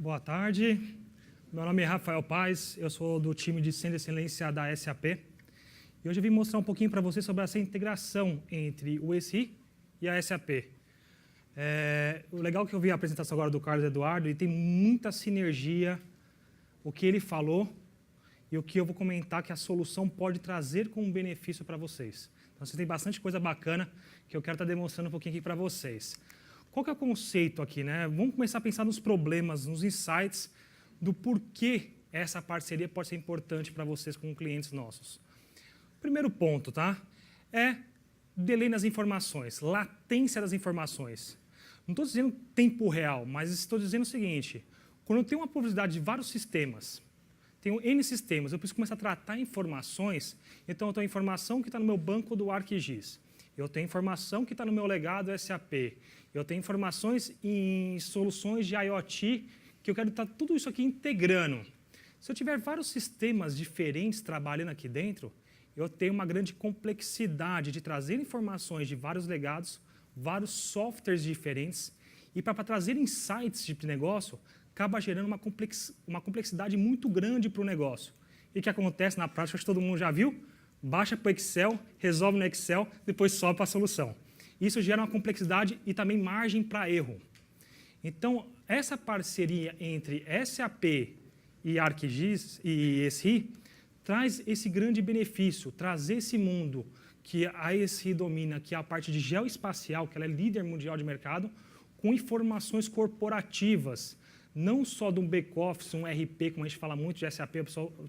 Boa tarde, meu nome é Rafael Paz, eu sou do time de Centro de Excelência da SAP. E hoje eu vim mostrar um pouquinho para vocês sobre essa integração entre o SI e a SAP. O legal é que eu vi a apresentação agora do Carlos Eduardo e tem muita sinergia o que ele falou e o que eu vou comentar que a solução pode trazer como benefício para vocês. Então, vocês têm bastante coisa bacana que eu quero estar demonstrando um pouquinho aqui para vocês. Qual que é o conceito aqui, né? Vamos começar a pensar nos problemas, nos insights do porquê essa parceria pode ser importante para vocês com clientes nossos. Primeiro ponto, tá? É delay nas informações, latência das informações. Não estou dizendo tempo real, mas estou dizendo o seguinte, quando eu tenho uma probabilidade de vários sistemas, tenho N sistemas, eu preciso começar a tratar informações, então eu tenho a informação que está no meu banco do ArcGIS, eu tenho informação que está no meu legado SAP, eu tenho informações em soluções de IoT, que eu quero estar tudo isso aqui integrando. Se eu tiver vários sistemas diferentes trabalhando aqui dentro, eu tenho uma grande complexidade de trazer informações de vários legados, vários softwares diferentes, e para trazer insights de negócio, acaba gerando uma complexidade muito grande para o negócio. E o que acontece na prática, acho que todo mundo já viu, baixa para o Excel, resolve no Excel, depois sobe para a solução. Isso gera uma complexidade e também margem para erro. Então, essa parceria entre SAP e ArcGIS e SI traz esse grande benefício, trazer esse mundo que a SI domina, que é a parte de geoespacial, que ela é líder mundial de mercado, com informações corporativas, não só de um back-office, um RP, como a gente fala muito de SAP,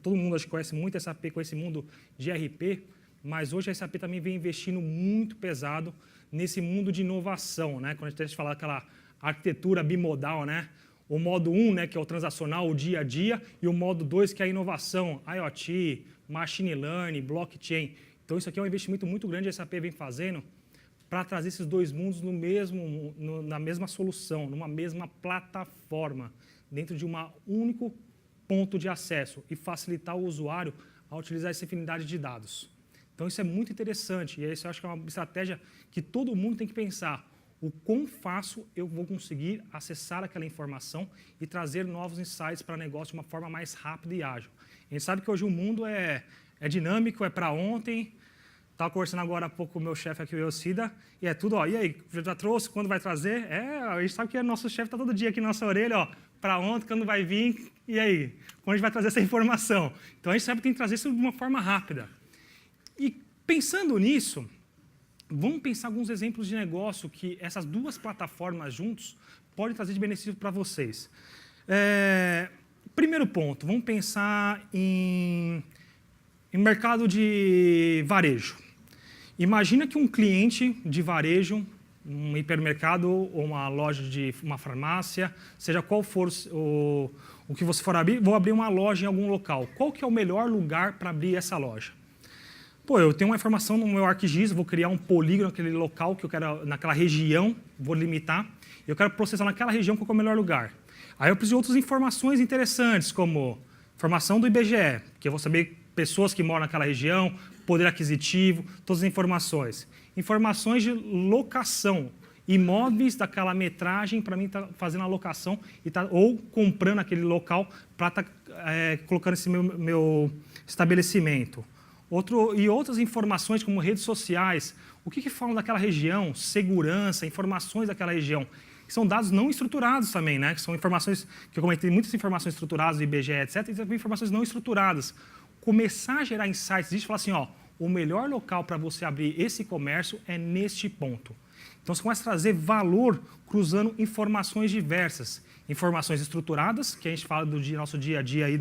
todo mundo acho que conhece muito SAP com esse mundo de RP, mas hoje a SAP também vem investindo muito pesado nesse mundo de inovação, né? Quando a gente fala daquela arquitetura bimodal, né? O modo 1, né, que é o transacional, o dia a dia, e o modo 2, que é a inovação, IoT, Machine Learning, Blockchain. Então, isso aqui é um investimento muito grande que a SAP vem fazendo para trazer esses dois mundos na mesma solução, numa mesma plataforma, dentro de um único ponto de acesso e facilitar o usuário a utilizar essa infinidade de dados. Então, isso é muito interessante e isso eu acho que é uma estratégia que todo mundo tem que pensar. O quão fácil eu vou conseguir acessar aquela informação e trazer novos insights para o negócio de uma forma mais rápida e ágil. A gente sabe que hoje o mundo é dinâmico, é para ontem. Estava conversando agora há pouco com o meu chefe aqui, o Elcida, e é tudo, ó, e aí, já trouxe, quando vai trazer? A gente sabe que o nosso chefe está todo dia aqui na nossa orelha, ó, para ontem, quando vai vir, e aí? Quando a gente vai trazer essa informação? Então, a gente sabe que tem que trazer isso de uma forma rápida. E pensando nisso, vamos pensar alguns exemplos de negócio que essas duas plataformas juntos podem trazer de benefício para vocês. Primeiro ponto, vamos pensar em mercado de varejo. Imagina que um cliente de varejo, um hipermercado ou uma loja de uma farmácia, seja qual for o que você for abrir, vou abrir uma loja em algum local. Qual que é o melhor lugar para abrir essa loja? Pô, eu tenho uma informação no meu ArcGIS, vou criar um polígono naquele local que eu quero, naquela região, vou limitar, eu quero processar naquela região qual que é o melhor lugar. Aí eu preciso de outras informações interessantes, como informação do IBGE, que eu vou saber pessoas que moram naquela região, poder aquisitivo, todas as informações. Informações de locação, imóveis daquela metragem para mim estar fazendo a locação ou comprando aquele local para estar colocando esse meu estabelecimento. E outras informações como redes sociais, o que falam daquela região, segurança, informações daquela região, que são dados não estruturados também, né? Que são informações, que eu comentei, muitas informações estruturadas do IBGE, etc., e também informações não estruturadas. Começar a gerar insights disso e falar assim, ó, o melhor local para você abrir esse comércio é neste ponto. Então, você começa a trazer valor cruzando informações diversas. Informações estruturadas, que a gente fala do nosso dia a dia aí,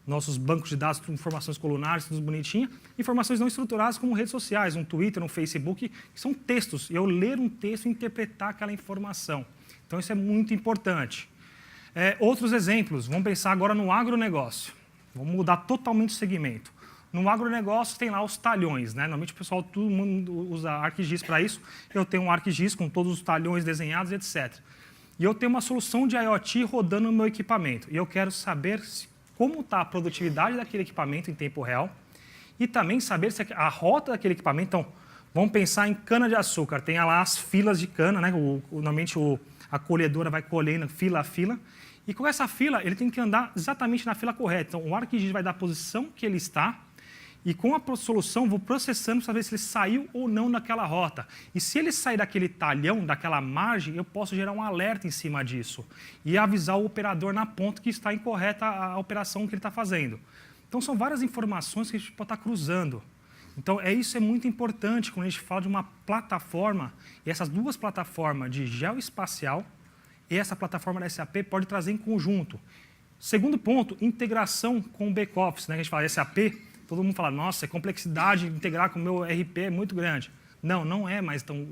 nossos bancos de dados, informações colunares, tudo bonitinho. Informações não estruturadas como redes sociais, um Twitter, um Facebook, que são textos. E eu ler um texto e interpretar aquela informação. Então, isso é muito importante. Outros exemplos, vamos pensar agora no agronegócio. Vamos mudar totalmente o segmento. No agronegócio tem lá os talhões, né? Normalmente o pessoal, todo mundo usa ArcGIS para isso. Eu tenho um ArcGIS com todos os talhões desenhados, etc. E eu tenho uma solução de IoT rodando no meu equipamento. E eu quero saber como está a produtividade daquele equipamento em tempo real e também saber se a rota daquele equipamento, então, Vamos pensar em cana-de-açúcar. Tem lá as filas de cana, né? Normalmente a colhedora vai colhendo fila a fila. E com essa fila, ele tem que andar exatamente na fila correta. Então, o ArcGIS vai dar a posição que ele está, e com a solução, vou processando para ver se ele saiu ou não daquela rota. E se ele sair daquele talhão, daquela margem, eu posso gerar um alerta em cima disso e avisar o operador na ponta que está incorreta a operação que ele está fazendo. Então, são várias informações que a gente pode estar cruzando. Então, isso é muito importante quando a gente fala de uma plataforma, e essas duas plataformas de geoespacial e essa plataforma da SAP pode trazer em conjunto. Segundo ponto, integração com o back-office, né? A gente fala SAP, todo mundo fala, nossa, a complexidade de integrar com o meu RP é muito grande. Não, não é mais tão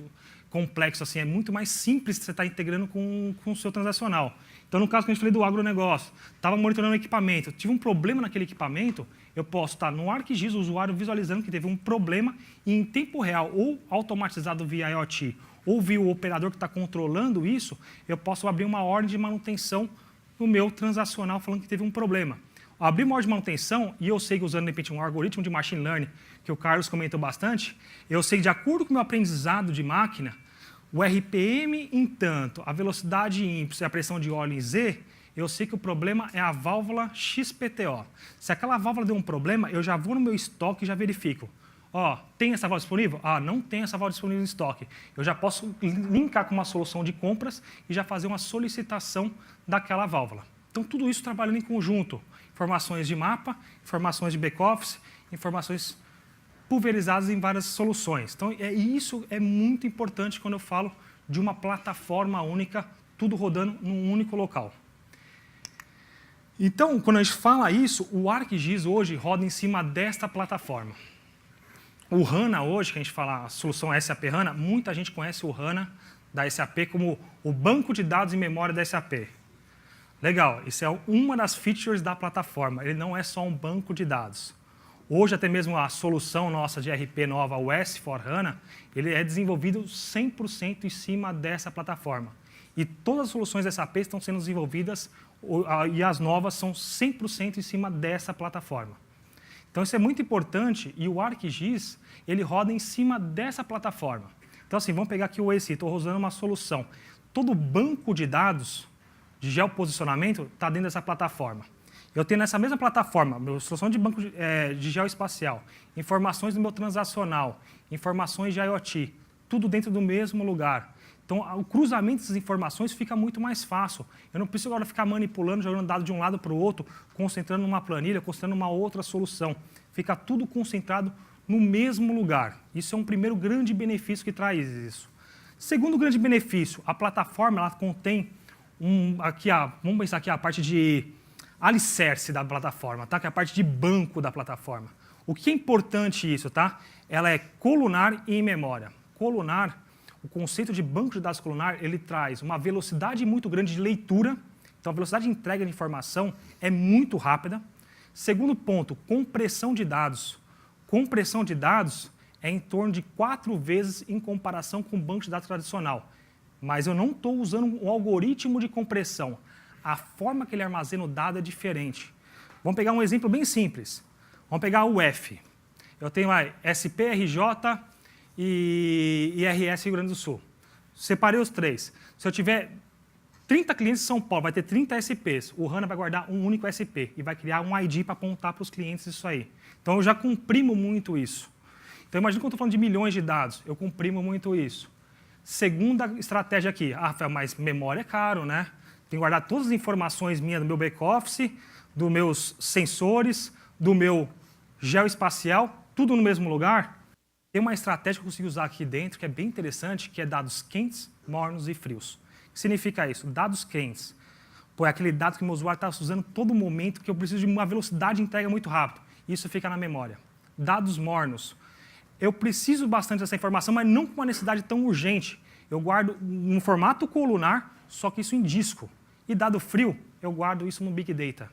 complexo assim, é muito mais simples você estar integrando com o seu transacional. Então, no caso que a gente falei do agronegócio, estava monitorando o equipamento, tive um problema naquele equipamento, eu posso estar no ArcGIS, o usuário visualizando que teve um problema e em tempo real, ou automatizado via IoT, ou via o operador que está controlando isso, eu posso abrir uma ordem de manutenção no meu transacional falando que teve um problema. Abrir uma ordem de manutenção, e eu sei que usando, de repente, um algoritmo de machine learning, que o Carlos comentou bastante, eu sei que, de acordo com o meu aprendizado de máquina, o RPM em tanto, a velocidade em Y e a pressão de óleo em Z, eu sei que o problema é a válvula XPTO. Se aquela válvula deu um problema, eu já vou no meu estoque e já verifico. Tem essa válvula disponível? Não tem essa válvula disponível no estoque. Eu já posso linkar com uma solução de compras e já fazer uma solicitação daquela válvula. Então, tudo isso trabalhando em conjunto. Informações de mapa, informações de back-office, informações pulverizadas em várias soluções. Então, isso é muito importante quando eu falo de uma plataforma única, tudo rodando num único local. Então, quando a gente fala isso, o ArcGIS hoje roda em cima desta plataforma. O HANA hoje, que a gente fala a solução SAP HANA, muita gente conhece o HANA da SAP como o banco de dados em memória da SAP. Legal, isso é uma das features da plataforma, ele não é só um banco de dados. Hoje, até mesmo a solução nossa de RP nova, o S4HANA, ele é desenvolvido 100% em cima dessa plataforma. E todas as soluções SAP estão sendo desenvolvidas, e as novas são 100% em cima dessa plataforma. Então, isso é muito importante, e o ArcGIS, ele roda em cima dessa plataforma. Então, assim, vamos pegar aqui o ESI, estou usando uma solução. Todo banco de dados de geoposicionamento está dentro dessa plataforma. Eu tenho nessa mesma plataforma, minha solução de banco de geoespacial, informações do meu transacional, informações de IoT, tudo dentro do mesmo lugar. Então, o cruzamento dessas informações fica muito mais fácil. Eu não preciso agora ficar manipulando, jogando dado de um lado para o outro, concentrando numa planilha, concentrando numa outra solução. Fica tudo concentrado no mesmo lugar. Isso é um primeiro grande benefício que traz isso. Segundo grande benefício, a plataforma ela contém vamos pensar aqui a parte de alicerce da plataforma, tá? Que é a parte de banco da plataforma. O que é importante isso, tá? Ela é colunar e em memória. Colunar, o conceito de banco de dados colunar, ele traz uma velocidade muito grande de leitura, então a velocidade de entrega de informação é muito rápida. Segundo ponto, compressão de dados. Compressão de dados é em torno de 4 vezes em comparação com o banco de dados tradicional. Mas eu não estou usando um algoritmo de compressão. A forma que ele armazena o dado é diferente. Vamos pegar um exemplo bem simples. Vamos pegar o F. Eu tenho SP, RJ e IRS Rio Grande do Sul. Separei os 3. Se eu tiver 30 clientes em São Paulo, vai ter 30 SPs. O HANA vai guardar um único SP e vai criar um ID para apontar para os clientes isso aí. Então, eu já comprimo muito isso. Então, imagina que eu estou falando de milhões de dados. Eu comprimo muito isso. Segunda estratégia aqui. Rafael, mas memória é caro, né? Tem que guardar todas as informações minhas do meu back-office, dos meus sensores, do meu geoespacial, tudo no mesmo lugar. Tem uma estratégia que eu consigo usar aqui dentro, que é bem interessante, que é dados quentes, mornos e frios. O que significa isso? Dados quentes. Pô, é aquele dado que o meu usuário está usando todo momento, que eu preciso de uma velocidade de entrega muito rápida. Isso fica na memória. Dados mornos. Eu preciso bastante dessa informação, mas não com uma necessidade tão urgente. Eu guardo no formato colunar, só que isso em disco. E dado frio, eu guardo isso no Big Data.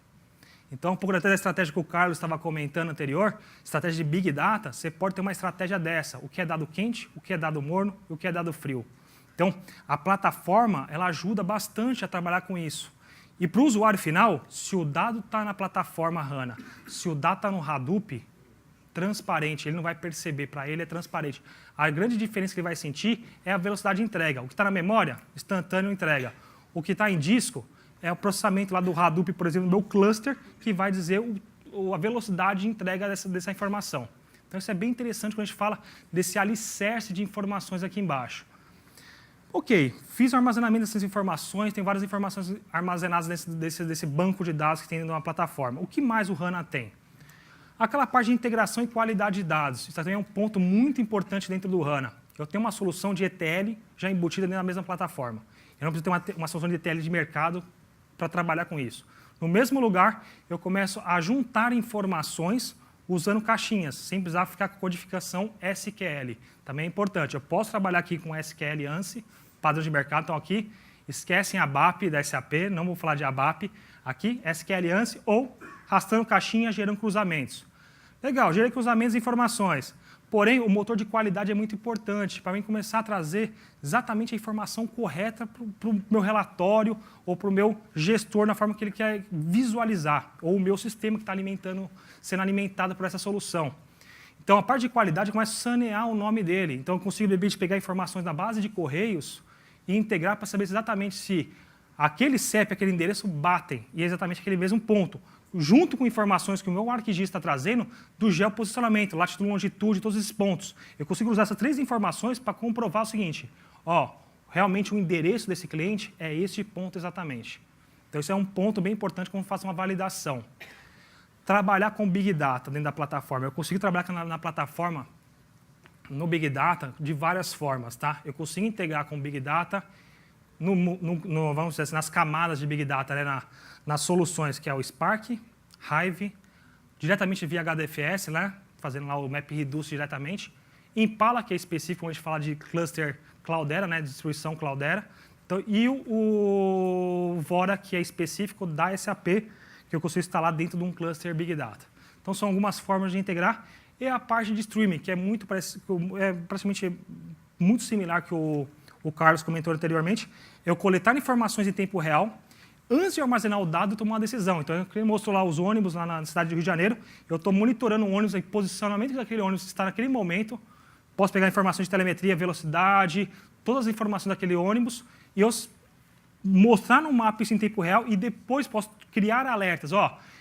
Então, um pouco até da estratégia que o Carlos estava comentando anterior, estratégia de Big Data, você pode ter uma estratégia dessa. O que é dado quente, o que é dado morno e o que é dado frio. Então, a plataforma ela ajuda bastante a trabalhar com isso. E para o usuário final, se o dado está na plataforma HANA, se o dado está no Hadoop, transparente, ele não vai perceber, para ele é transparente. A grande diferença que ele vai sentir é a velocidade de entrega. O que está na memória, instantâneo entrega. O que está em disco é o processamento lá do Hadoop, por exemplo, do meu cluster, que vai dizer a velocidade de entrega dessa informação. Então isso é bem interessante quando a gente fala desse alicerce de informações aqui embaixo. Ok, fiz o armazenamento dessas informações, tem várias informações armazenadas desse banco de dados que tem numa plataforma. O que mais o HANA tem? Aquela parte de integração e qualidade de dados. Isso também é um ponto muito importante dentro do HANA. Eu tenho uma solução de ETL já embutida dentro da mesma plataforma. Eu não preciso ter uma solução de ETL de mercado para trabalhar com isso. No mesmo lugar, eu começo a juntar informações usando caixinhas, sem precisar ficar com codificação SQL. Também é importante. Eu posso trabalhar aqui com SQL ANSI, padrão de mercado. Então, aqui, esquecem ABAP da SAP, não vou falar de ABAP. Aqui, SQL ANSI ou arrastando caixinha, gerando cruzamentos. Legal, gerei cruzamentos e informações. Porém, o motor de qualidade é muito importante para mim começar a trazer exatamente a informação correta para o meu relatório ou para o meu gestor na forma que ele quer visualizar, ou o meu sistema que está sendo alimentado por essa solução. Então, a parte de qualidade começa a sanear o nome dele. Então, eu consigo, de repente, pegar informações da base de correios e integrar para saber exatamente se aquele CEP, aquele endereço batem, e é exatamente aquele mesmo ponto, junto com informações que o meu arquivista está trazendo do geoposicionamento, latitude, longitude, todos esses pontos. Eu consigo usar essas 3 informações para comprovar o seguinte, realmente o endereço desse cliente é este ponto exatamente. Então, isso é um ponto bem importante quando faço uma validação. Trabalhar com Big Data dentro da plataforma. Eu consigo trabalhar na plataforma, no Big Data, de várias formas. Tá? Eu consigo integrar com Big Data vamos dizer assim, nas camadas de Big Data, né, nas soluções, que é o Spark, Hive, diretamente via HDFS, né, fazendo lá o MapReduce diretamente, Impala, que é específico, quando a gente fala de cluster Cloudera, né, distribuição Cloudera, então, e o Vora, que é específico da SAP, que eu consigo instalar dentro de um cluster Big Data. Então, são algumas formas de integrar. E a parte de streaming, que é praticamente muito similar que o Carlos comentou anteriormente, eu coletar informações em tempo real, antes de armazenar o dado e tomar uma decisão. Então, eu mostro lá os ônibus lá na cidade do Rio de Janeiro, eu estou monitorando o ônibus, o posicionamento daquele ônibus está naquele momento, posso pegar informações de telemetria, velocidade, todas as informações daquele ônibus, e eu mostrar no mapa isso em tempo real e depois posso criar alertas.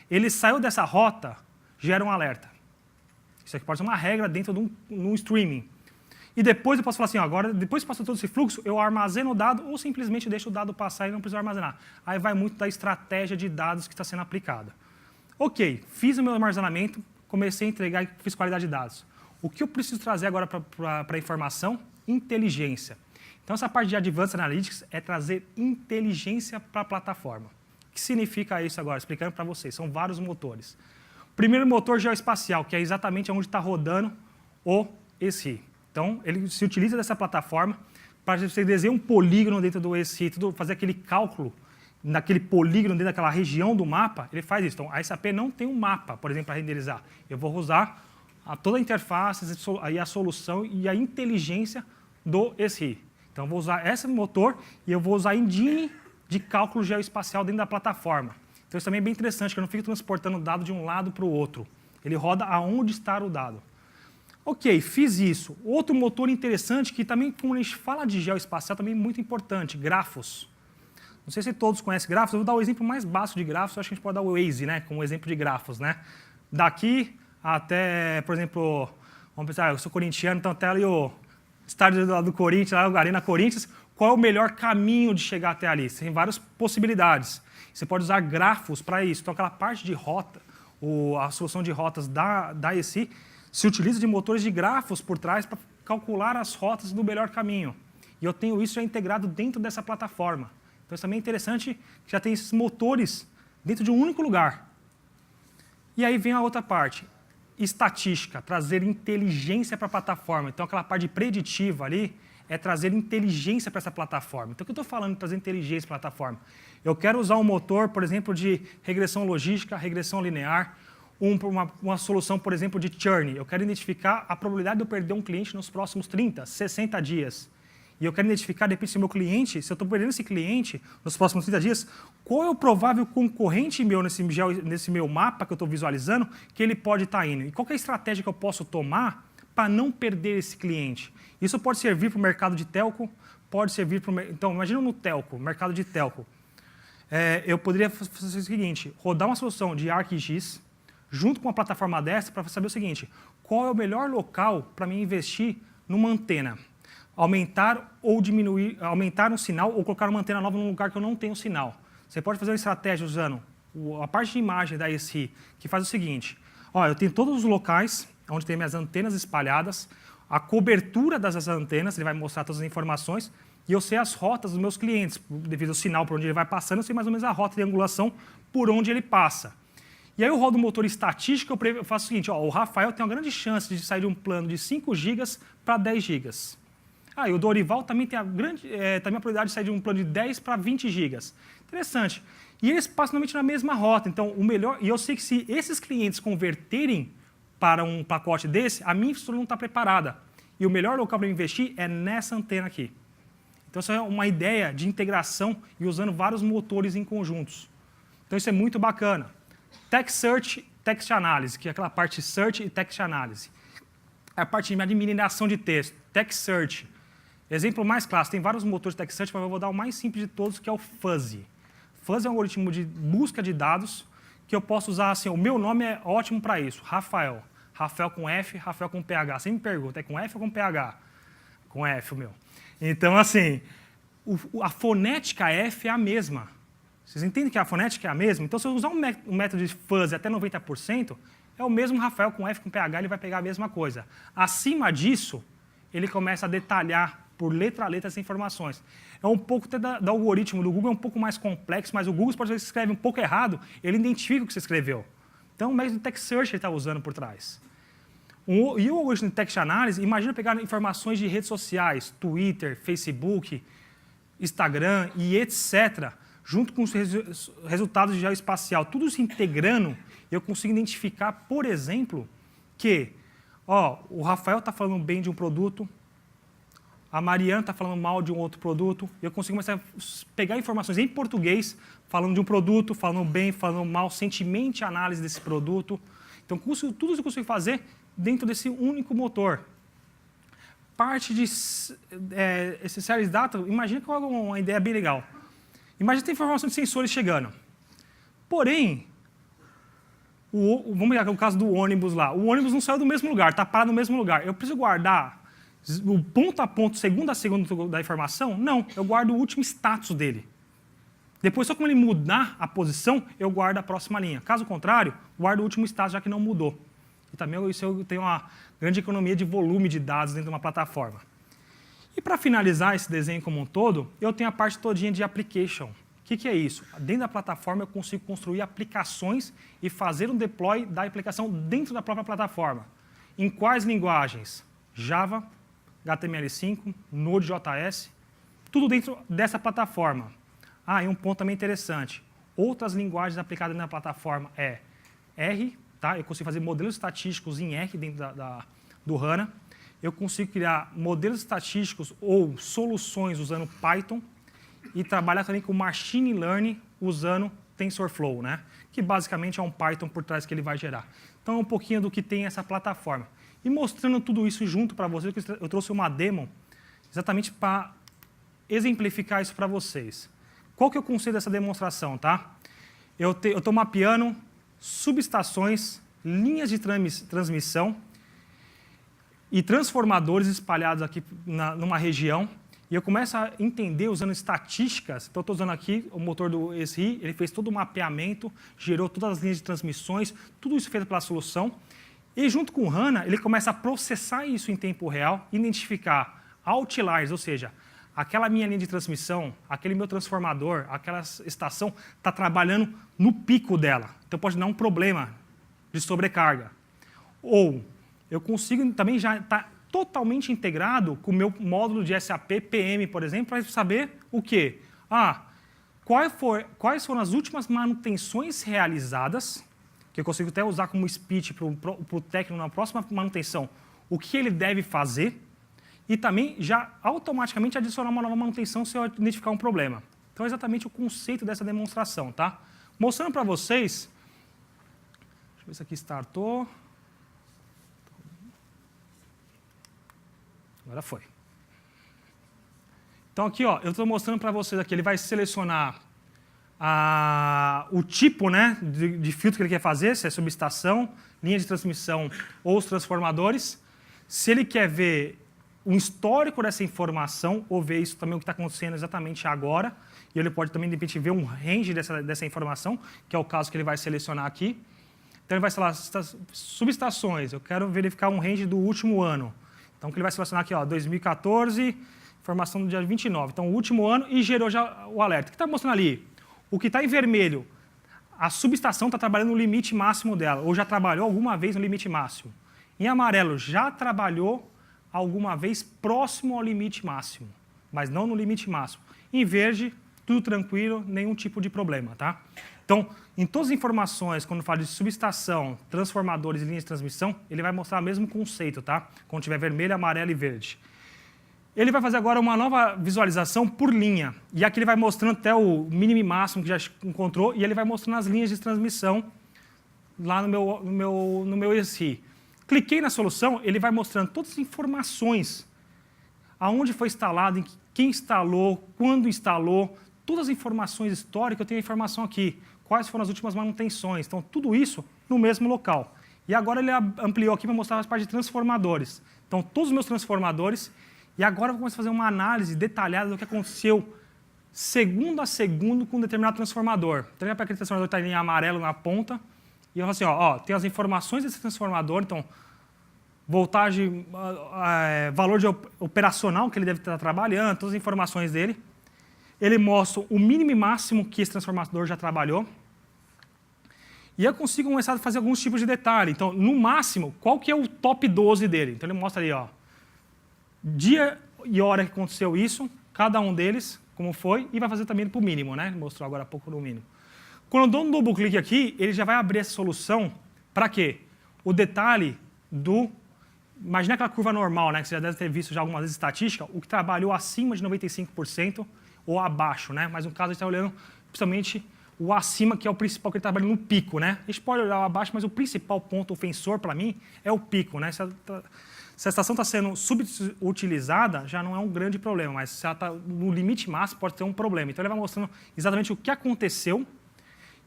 Ele saiu dessa rota, gera um alerta. Isso aqui pode ser uma regra dentro de um streaming. E depois eu posso falar assim, agora, depois que passou todo esse fluxo, eu armazeno o dado ou simplesmente deixo o dado passar e não preciso armazenar. Aí vai muito da estratégia de dados que está sendo aplicada. Ok, fiz o meu armazenamento, comecei a entregar e fiz qualidade de dados. O que eu preciso trazer agora para a informação? Inteligência. Então, essa parte de Advanced Analytics é trazer inteligência para a plataforma. O que significa isso agora? Explicando para vocês. São vários motores. Primeiro motor geoespacial, que é exatamente onde está rodando o ESRI. Então, ele se utiliza dessa plataforma para você desenhar um polígono dentro do ESRI, fazer aquele cálculo naquele polígono dentro daquela região do mapa, ele faz isso. Então, a SAP não tem um mapa, por exemplo, para renderizar. Eu vou usar toda a interface, a solução e a inteligência do ESRI. Então, eu vou usar esse motor e eu vou usar a engine de cálculo geoespacial dentro da plataforma. Então, isso também é bem interessante, que eu não fico transportando o dado de um lado para o outro. Ele roda aonde está o dado. Ok, fiz isso. Outro motor interessante, que também, quando a gente fala de geoespacial, também é muito importante, grafos. Não sei se todos conhecem grafos, eu vou dar o exemplo mais básico de grafos, eu acho que a gente pode dar o Waze, né, como exemplo de grafos. Né? Daqui até, por exemplo, vamos pensar, eu sou corintiano, então até ali o estádio do Corinthians, lá, o Arena Corinthians, qual é o melhor caminho de chegar até ali? Tem várias possibilidades. Você pode usar grafos para isso. Então, aquela parte de rota, a solução de rotas da ESI, se utiliza de motores de grafos por trás para calcular as rotas do melhor caminho. E eu tenho isso já integrado dentro dessa plataforma. Então, isso também é interessante que já tem esses motores dentro de um único lugar. E aí vem a outra parte. Estatística, trazer inteligência para a plataforma. Então, aquela parte preditiva ali é trazer inteligência para essa plataforma. Então, o que eu estou falando de trazer inteligência para a plataforma? Eu quero usar um motor, por exemplo, de regressão logística, regressão linear, uma solução, por exemplo, de churn. Eu quero identificar a probabilidade de eu perder um cliente nos próximos 30, 60 dias. e eu quero identificar, de repente, se o meu cliente, se eu estou perdendo esse cliente nos próximos 30 dias, qual é o provável concorrente meu nesse meu mapa que eu estou visualizando que ele pode estar indo? E qual que é a estratégia que eu posso tomar para não perder esse cliente? Isso pode servir para o mercado de telco, pode servir para o... Então, imagina no telco, mercado de telco. Eu poderia fazer o seguinte, rodar uma solução de ArcGIS junto com uma plataforma dessa para saber o seguinte, qual é o melhor local para mim investir numa antena? Aumentar ou diminuir, aumentar um sinal ou colocar uma antena nova num lugar que eu não tenho sinal. Você pode fazer uma estratégia usando a parte de imagem da ESRI, que faz o seguinte, ó, eu tenho todos os locais onde tem minhas antenas espalhadas, a cobertura dessas antenas, ele vai mostrar todas as informações, e eu sei as rotas dos meus clientes, devido ao sinal por onde ele vai passando, eu sei mais ou menos a rota de angulação por onde ele passa. E aí eu rodo o motor estatístico, eu faço o seguinte, ó, o Rafael tem uma grande chance de sair de um plano de 5 GB para 10 GB. E o Dorival também tem também a probabilidade de sair de um plano de 10 para 20 GB. Interessante. E eles passam normalmente na mesma rota. Então, o melhor... E eu sei que se esses clientes converterem para um pacote desse, a minha infraestrutura não está preparada. E o melhor local para investir é nessa antena aqui. Então, isso é uma ideia de integração e usando vários motores em conjuntos. Então, isso é muito bacana. Text Search, Text Analysis, que é aquela parte Search e Text Analysis. É a parte de mineração de texto. Text Search. Exemplo mais clássico, tem vários motores de Text Search, mas eu vou dar o mais simples de todos, que é o Fuzzy. Fuzzy é um algoritmo de busca de dados que eu posso usar assim, o meu nome é ótimo para isso, Rafael. Rafael com F, Rafael com PH. Você me pergunta, é com F ou com PH? Com F, o meu. Então, assim, a fonética F é a mesma. Vocês entendem que a fonética é a mesma? Então, se eu usar um método de fuzzy até 90%, é o mesmo Rafael com F com PH, ele vai pegar a mesma coisa. Acima disso, ele começa a detalhar por letra a letra essas informações. É um pouco do algoritmo do Google, é um pouco mais complexo, mas o Google, pode ver que você escreve um pouco errado, ele identifica o que você escreveu. Então, o método de Text Search ele está usando por trás. E o algoritmo de Text Analysis, imagina pegar informações de redes sociais, Twitter, Facebook, Instagram e etc., junto com os resultados de geoespacial, tudo se integrando, eu consigo identificar, por exemplo, que o Rafael está falando bem de um produto, a Mariana está falando mal de um outro produto, e eu consigo começar a pegar informações em português, falando de um produto, falando bem, falando mal, sentimente análise desse produto. Então, tudo isso eu consigo fazer dentro desse único motor. Parte de esse Series Data, imagina que é uma ideia bem legal. Imagina que tem informação de sensores chegando. Porém, vamos pegar o caso do ônibus lá. O ônibus não saiu do mesmo lugar, está parado no mesmo lugar. Eu preciso guardar o ponto a ponto, segundo a segundo da informação? Não, eu guardo o último status dele. Depois, só como ele mudar a posição, eu guardo a próxima linha. Caso contrário, guardo o último status, já que não mudou. E também isso eu tenho uma grande economia de volume de dados dentro de uma plataforma. E para finalizar esse desenho como um todo, eu tenho a parte todinha de application. O que é isso? Dentro da plataforma eu consigo construir aplicações e fazer um deploy da aplicação dentro da própria plataforma. Em quais linguagens? Java, HTML5, Node.js, tudo dentro dessa plataforma. E um ponto também interessante. Outras linguagens aplicadas na plataforma é R, tá? Eu consigo fazer modelos estatísticos em R dentro do HANA. Eu consigo criar modelos estatísticos ou soluções usando Python e trabalhar também com Machine Learning usando TensorFlow, né? Que basicamente é um Python por trás que ele vai gerar. Então, é um pouquinho do que tem essa plataforma. E mostrando tudo isso junto para vocês, eu trouxe uma demo exatamente para exemplificar isso para vocês. Qual que é o conceito dessa demonstração, tá? Eu estou mapeando subestações, linhas de transmissão e transformadores espalhados aqui numa região. E eu começo a entender usando estatísticas. Então, estou usando aqui o motor do ESRI, ele fez todo o mapeamento, gerou todas as linhas de transmissões, tudo isso feito pela solução. E junto com o HANA, ele começa a processar isso em tempo real, identificar outliers, ou seja, aquela minha linha de transmissão, aquele meu transformador, aquela estação está trabalhando no pico dela. Então pode dar um problema de sobrecarga. Ou eu consigo também já estar totalmente integrado com o meu módulo de SAP PM, por exemplo, para saber o quê? Quais foram as últimas manutenções realizadas, que eu consigo até usar como speech para o técnico na próxima manutenção, o que ele deve fazer, e também já automaticamente adicionar uma nova manutenção se eu identificar um problema. Então, é exatamente o conceito dessa demonstração, tá? Mostrando para vocês, deixa eu ver se aqui startou. Agora foi. Então, aqui, ó, eu estou mostrando para vocês aqui, ele vai selecionar o tipo, né, de filtro que ele quer fazer, se é subestação, linha de transmissão ou os transformadores. Se ele quer ver um histórico dessa informação, ou ver isso também o que está acontecendo exatamente agora, e ele pode também, de repente, ver um range dessa informação, que é o caso que ele vai selecionar aqui. Então, ele vai falar subestações, eu quero verificar um range do último ano. Então, o que ele vai selecionar aqui, ó, 2014, informação do dia 29. Então, o último ano e gerou já o alerta. O que está mostrando ali? O que está em vermelho, a subestação está trabalhando no limite máximo dela, ou já trabalhou alguma vez no limite máximo. Em amarelo, já trabalhou alguma vez próximo ao limite máximo, mas não no limite máximo. Em verde, tudo tranquilo, nenhum tipo de problema, tá? Então, em todas as informações, quando fala de subestação, transformadores e linhas de transmissão, ele vai mostrar o mesmo conceito, tá? Quando tiver vermelho, amarelo e verde. Ele vai fazer agora uma nova visualização por linha. E aqui ele vai mostrando até o mínimo e máximo que já encontrou, e ele vai mostrando as linhas de transmissão lá no meu ESRI. Cliquei na solução, ele vai mostrando todas as informações, aonde foi instalado, quem instalou, quando instalou, todas as informações históricas, eu tenho a informação aqui, quais foram as últimas manutenções. Então, tudo isso no mesmo local. E agora ele ampliou aqui para mostrar as partes de transformadores. Então, todos os meus transformadores. E agora eu vou começar a fazer uma análise detalhada do que aconteceu segundo a segundo com um determinado transformador. Então, aquele transformador está em amarelo na ponta. E eu falo assim, ó, tem as informações desse transformador, então, voltagem, valor de operacional que ele deve estar trabalhando, todas as informações dele. Ele mostra o mínimo e máximo que esse transformador já trabalhou. E eu consigo começar a fazer alguns tipos de detalhe. Então, no máximo, qual que é o top 12 dele? Então, ele mostra ali, ó, dia e hora que aconteceu isso, cada um deles, como foi, e vai fazer também para o mínimo, né? Ele mostrou agora há pouco no mínimo. Quando eu dou um double clique aqui, ele já vai abrir essa solução para quê? O detalhe do... Imagina aquela curva normal, né? Que você já deve ter visto já algumas vezes estatística, o que trabalhou acima de 95% ou abaixo, né? Mas no caso, a gente está olhando principalmente o acima, que é o principal, que ele trabalha no pico, né? A gente pode olhar o abaixo, mas o principal ponto ofensor para mim é o pico, né? Se a estação está sendo subutilizada, já não é um grande problema, mas se ela está no limite máximo, pode ter um problema. Então, ele vai mostrando exatamente o que aconteceu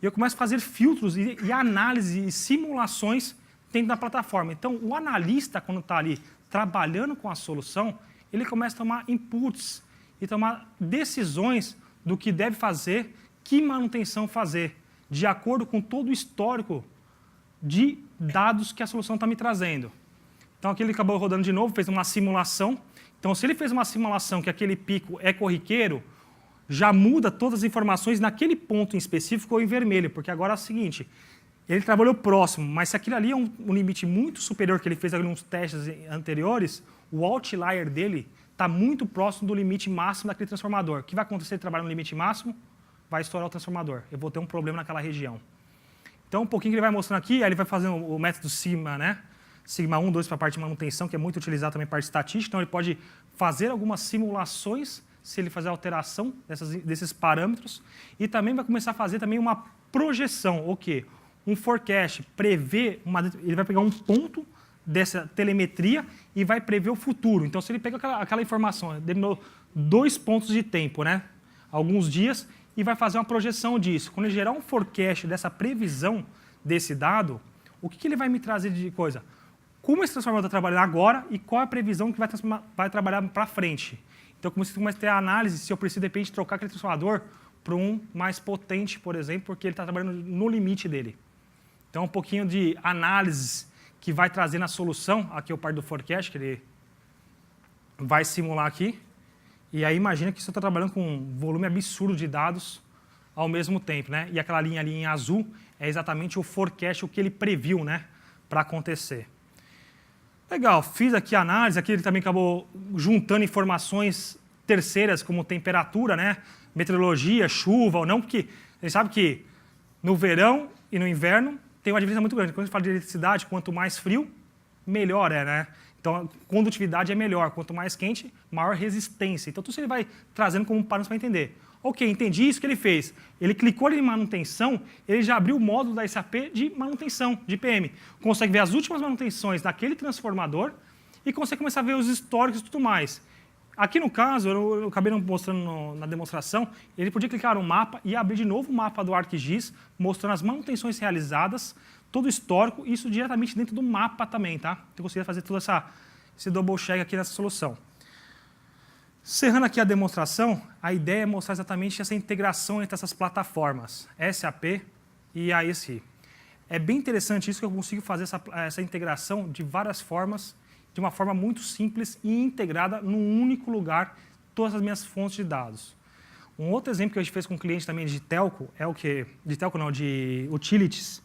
e eu começo a fazer filtros e análise e simulações dentro da plataforma. Então, o analista, quando está ali trabalhando com a solução, ele começa a tomar inputs e tomar decisões do que deve fazer, que manutenção fazer, de acordo com todo o histórico de dados que a solução está me trazendo. Então, aqui ele acabou rodando de novo, fez uma simulação. Então, se ele fez uma simulação que aquele pico é corriqueiro, já muda todas as informações naquele ponto em específico ou em vermelho, porque agora é o seguinte, ele trabalhou próximo, mas se aquilo ali é um limite muito superior que ele fez ali nos testes anteriores, o outlier dele está muito próximo do limite máximo daquele transformador. O que vai acontecer se ele trabalhar no limite máximo? Vai estourar o transformador. Eu vou ter um problema naquela região. Então, um pouquinho que ele vai mostrando aqui, aí ele vai fazendo o método Sigma, né? Sigma 1, 2 para a parte de manutenção, que é muito utilizado também para a parte estatística. Então, ele pode fazer algumas simulações, se ele fazer alteração desses parâmetros, e também vai começar a fazer também uma projeção, o quê? Um forecast, prever, ele vai pegar um ponto dessa telemetria e vai prever o futuro. Então, se ele pega aquela informação, determinou 2 pontos de tempo, né? Alguns dias, e vai fazer uma projeção disso. Quando ele gerar um forecast dessa previsão desse dado, o que ele vai me trazer de coisa? Como esse transformador está trabalhando agora e qual é a previsão que vai trabalhar para frente. Então, como você começa a ter a análise, se eu preciso, de repente, trocar aquele transformador para um mais potente, por exemplo, porque ele está trabalhando no limite dele. Então, um pouquinho de análise que vai trazer na solução, aqui é o parte do forecast, que ele vai simular aqui. E aí, imagina que você está trabalhando com um volume absurdo de dados ao mesmo tempo, né? E aquela linha ali em azul é exatamente o forecast, o que ele previu, né, para acontecer. Legal, fiz aqui a análise, aqui ele também acabou juntando informações terceiras, como temperatura, né, meteorologia, chuva ou não, porque a gente sabe que no verão e no inverno tem uma diferença muito grande. Quando a gente fala de eletricidade, quanto mais frio, melhor é, né? Então, a condutividade é melhor. Quanto mais quente, maior resistência. Então, tudo isso ele vai trazendo como parâmetro para entender. Ok, entendi isso que ele fez. Ele clicou ali em manutenção, ele já abriu o módulo da SAP de manutenção, de PM. Consegue ver as últimas manutenções daquele transformador e consegue começar a ver os históricos e tudo mais. Aqui no caso, eu acabei não mostrando na demonstração, ele podia clicar no mapa e abrir de novo o mapa do ArcGIS, mostrando as manutenções realizadas, todo o histórico, e isso diretamente dentro do mapa também, tá? Então, eu conseguia fazer todo esse double check aqui nessa solução. Encerrando aqui a demonstração, a ideia é mostrar exatamente essa integração entre essas plataformas, SAP e a ESRI. É bem interessante isso, que eu consigo fazer essa integração de várias formas, de uma forma muito simples e integrada num único lugar, todas as minhas fontes de dados. Um outro exemplo que a gente fez com um cliente também de telco, é o quê? De telco não, de utilities,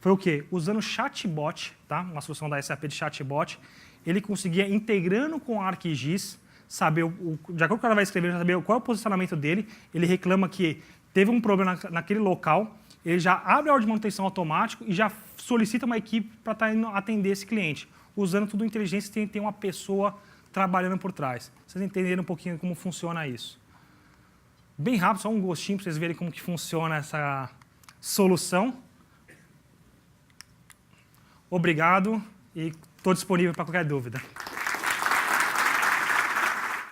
foi o quê? Usando chatbot, tá? Uma solução da SAP de chatbot, ele conseguia, integrando com a ArcGIS, saber, de acordo com o que ela vai escrever, saber qual é o posicionamento dele, ele reclama que teve um problema naquele local, ele já abre a ordem de manutenção automático e já solicita uma equipe para estar indo atender esse cliente. Usando tudo inteligência, tem uma pessoa trabalhando por trás. Vocês entenderem um pouquinho como funciona isso. Bem rápido, só um gostinho para vocês verem como que funciona essa solução. Obrigado e estou disponível para qualquer dúvida.